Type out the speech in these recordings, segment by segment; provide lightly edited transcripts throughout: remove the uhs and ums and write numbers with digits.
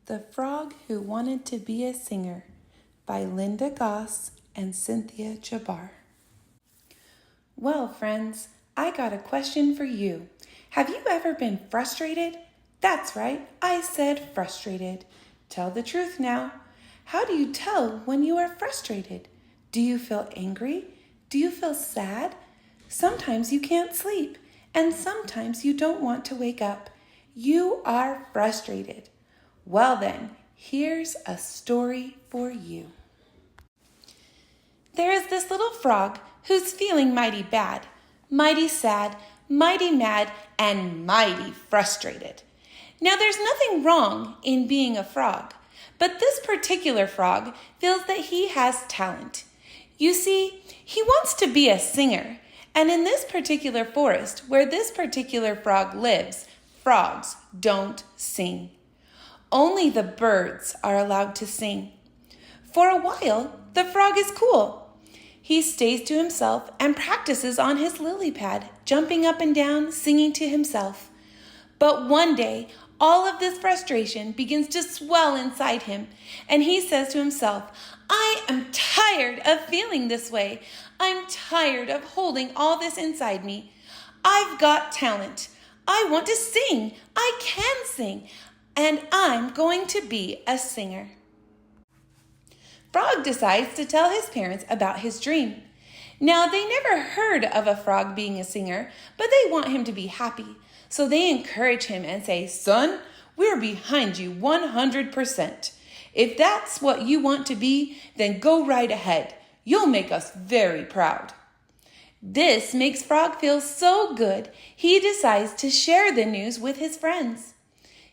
The Frog Who Wanted to Be a Singer by Linda Goss and Cynthia Jabar. Well, friends, I got a question for you. Have you ever been frustrated? That's right, I said frustrated. Tell the truth now. How do you tell when you are frustrated? Do you feel angry? Do you feel sad? Sometimes you can't sleep, and sometimes you don't want to wake up. You are frustrated. Well then, here's a story for you. There is this little frog who's feeling mighty bad, mighty sad, mighty mad, and mighty frustrated. Now there's nothing wrong in being a frog, but this particular frog feels that he has talent. You see, he wants to be a singer, and in this particular forest where this particular frog lives, frogs don't sing. Only the birds are allowed to sing. For a while, the frog is cool. He stays to himself and practices on his lily pad, jumping up and down, singing to himself. But one day, all of this frustration begins to swell inside him, and he says to himself, I am tired of feeling this way. I'm tired of holding all this inside me. I've got talent. I want to sing. I can sing. And I'm going to be a singer. Frog decides to tell his parents about his dream. Now, they never heard of a frog being a singer, but they want him to be happy. So they encourage him and say, Son, we're behind you 100%. If that's what you want to be, then go right ahead. You'll make us very proud. This makes Frog feel so good, he decides to share the news with his friends.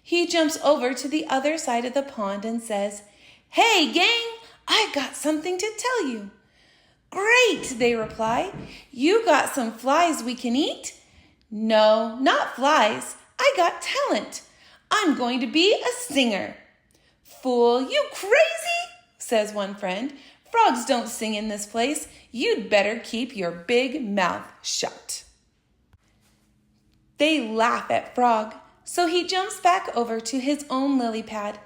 He jumps over to the other side of the pond and says, Hey, gang, I got something to tell you. Great, they reply. You got some flies we can eat? No, not flies. I got talent. I'm going to be a singer. Fool, you crazy, says one friend. Frogs don't sing in this place. You'd better keep your big mouth shut. They laugh at Frog. So he jumps back over to his own lily pad.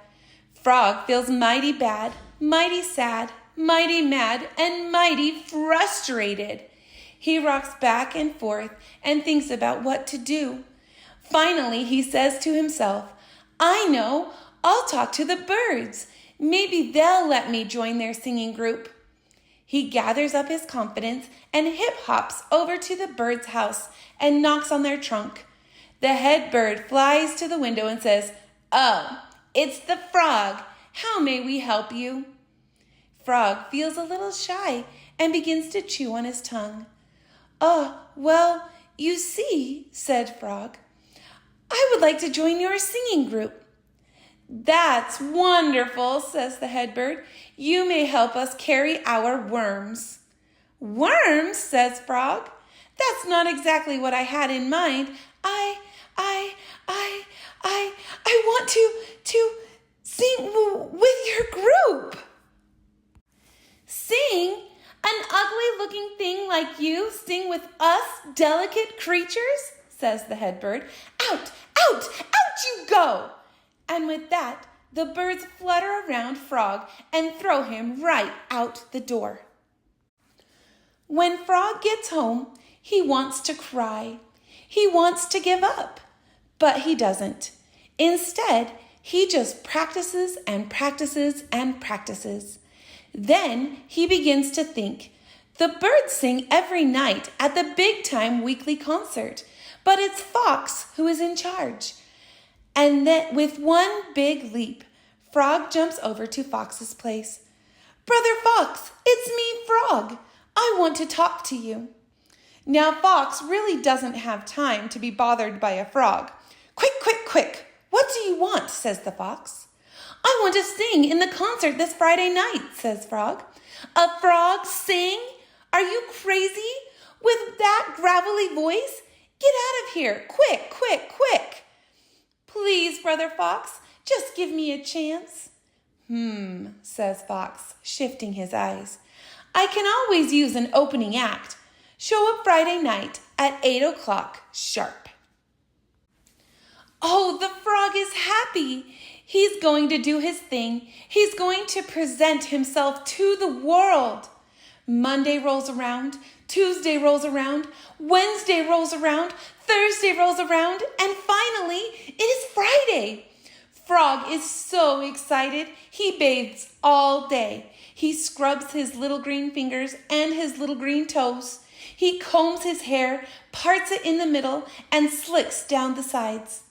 Frog feels mighty bad, mighty sad, mighty mad, and mighty frustrated. He rocks back and forth and thinks about what to do. Finally, he says to himself, I know, I'll talk to the birds. Maybe they'll let me join their singing group. He gathers up his confidence and hip-hops over to the bird's house and knocks on their trunk. The head bird flies to the window and says, Oh, it's the frog. How may we help you? Frog feels a little shy and begins to chew on his tongue. Oh, well, you see, said Frog, I would like to join your singing group. That's wonderful, says the head bird. You may help us carry our worms. Worms, says Frog. That's not exactly what I had in mind. I want to sing with your group. Sing? An ugly-looking thing like you sing with us delicate creatures? Says the head bird. Out, out, out you go! And with that, the birds flutter around Frog and throw him right out the door. When Frog gets home, he wants to cry. He wants to give up, but he doesn't. Instead, he just practices and practices and practices. Then he begins to think. The birds sing every night at the big time weekly concert, but it's Fox who is in charge. And then with one big leap, Frog jumps over to Fox's place. Brother Fox, it's me, Frog. I want to talk to you. Now Fox really doesn't have time to be bothered by a frog. Quick, quick, quick. What do you want? Says the fox. I want to sing in the concert this Friday night, says Frog. A frog sing? Are you crazy? With that gravelly voice? Get out of here. Quick, quick, quick. Please, Brother Fox, just give me a chance. Says Fox, shifting his eyes. I can always use an opening act. Show up Friday night at 8 o'clock sharp. Oh, the frog is happy. He's going to do his thing. He's going to present himself to the world. Monday rolls around, Tuesday rolls around, Wednesday rolls around, Thursday rolls around, and finally, it is Friday. Frog is so excited, he bathes all day. He scrubs his little green fingers and his little green toes. He combs his hair, parts it in the middle, and slicks down the sides.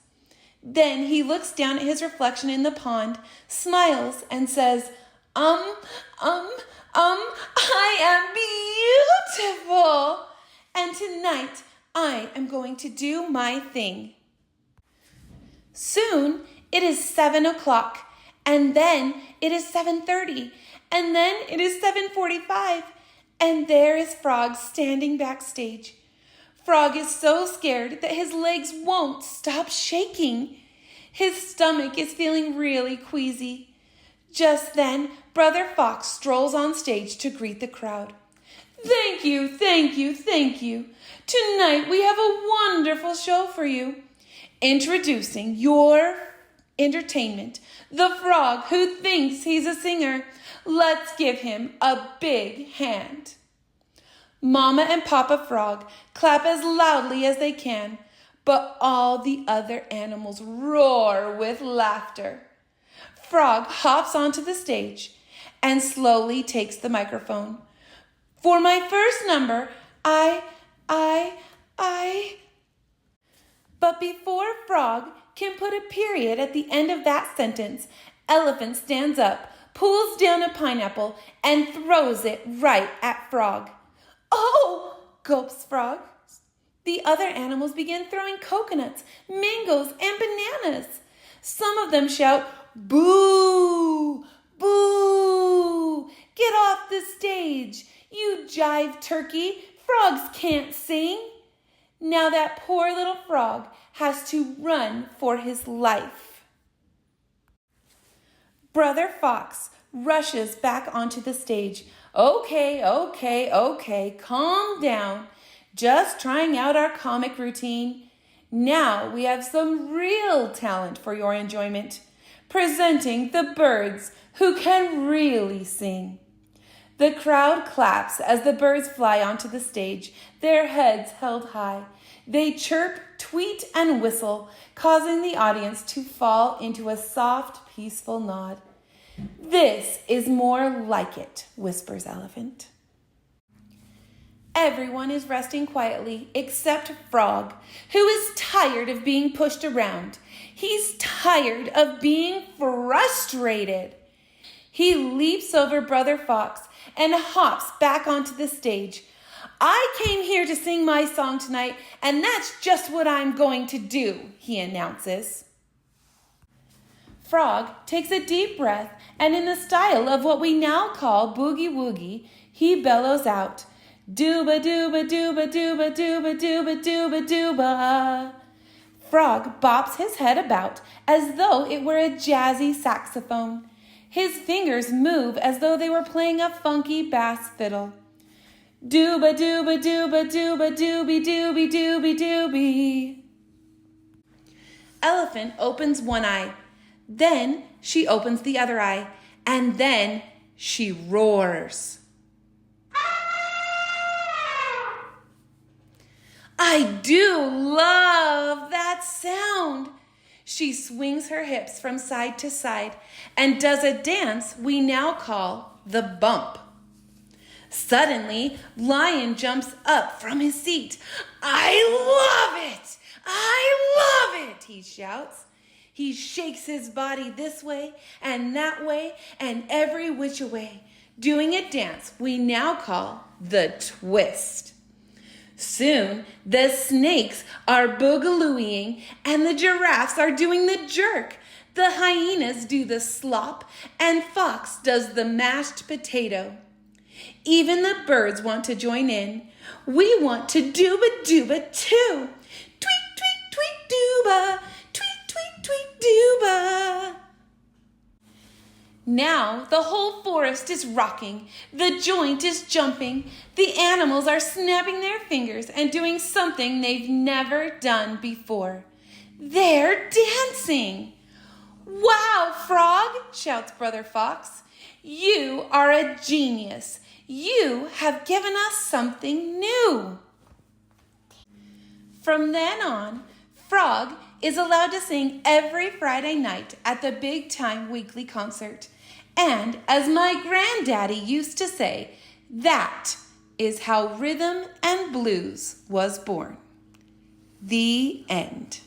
Then he looks down at his reflection in the pond, smiles, and says, I am beautiful. And tonight, I am going to do my thing. Soon, it is 7 o'clock, and then it is 7:30, and then it is 7:45, and there is Frog standing backstage. Frog is so scared that his legs won't stop shaking. His stomach is feeling really queasy. Just then, Brother Fox strolls on stage to greet the crowd. Thank you, thank you, thank you. Tonight we have a wonderful show for you. Introducing your entertainment, the frog who thinks he's a singer. Let's give him a big hand. Mama and Papa Frog clap as loudly as they can, but all the other animals roar with laughter. Frog hops onto the stage and slowly takes the microphone. For my first number, But before Frog can put a period at the end of that sentence, Elephant stands up, pulls down a pineapple, and throws it right at Frog. Oh, gulps Frog. The other animals begin throwing coconuts, mangoes, and bananas. Some of them shout, boo, boo, get off the stage. You jive turkey, frogs can't sing. Now that poor little frog has to run for his life. Brother Fox rushes back onto the stage. Okay, calm down. Just trying out our comic routine. Now we have some real talent for your enjoyment. Presenting the birds who can really sing. The crowd claps as the birds fly onto the stage, their heads held high. They chirp, tweet, and whistle, causing the audience to fall into a soft, peaceful nod. This is more like it, whispers Elephant. Everyone is resting quietly except Frog, who is tired of being pushed around. He's tired of being frustrated. He leaps over Brother Fox and hops back onto the stage. I came here to sing my song tonight, and that's just what I'm going to do, he announces. Frog takes a deep breath, and in the style of what we now call boogie-woogie, he bellows out, dooba dooba dooba dooba dooba dooba dooba dooba. Frog bops his head about as though it were a jazzy saxophone. His fingers move as though they were playing a funky bass fiddle. Dooba dooba dooba dooba dooby dooby dooby dooby. Elephant opens one eye. Then she opens the other eye. And then she roars. I do love that sound. She swings her hips from side to side and does a dance we now call the bump. Suddenly, Lion jumps up from his seat. I love it! I love it! He shouts. He shakes his body this way and that way and every which way, doing a dance we now call the twist. Soon, the snakes are boogalooing and the giraffes are doing the jerk. The hyenas do the slop and Fox does the mashed potato. Even the birds want to join in. We want to dooba-dooba too. Tweet, tweet, tweet, dooba. Tweet, tweet, tweet, dooba. Now the whole forest is rocking. The joint is jumping. The animals are snapping their fingers and doing something they've never done before. They're dancing. Wow, shouts Brother Fox. You are a genius. You have given us something new. From then on, Frog is allowed to sing every Friday night at the Big Time Weekly Concert. And as my granddaddy used to say, that is how rhythm and blues was born. The end.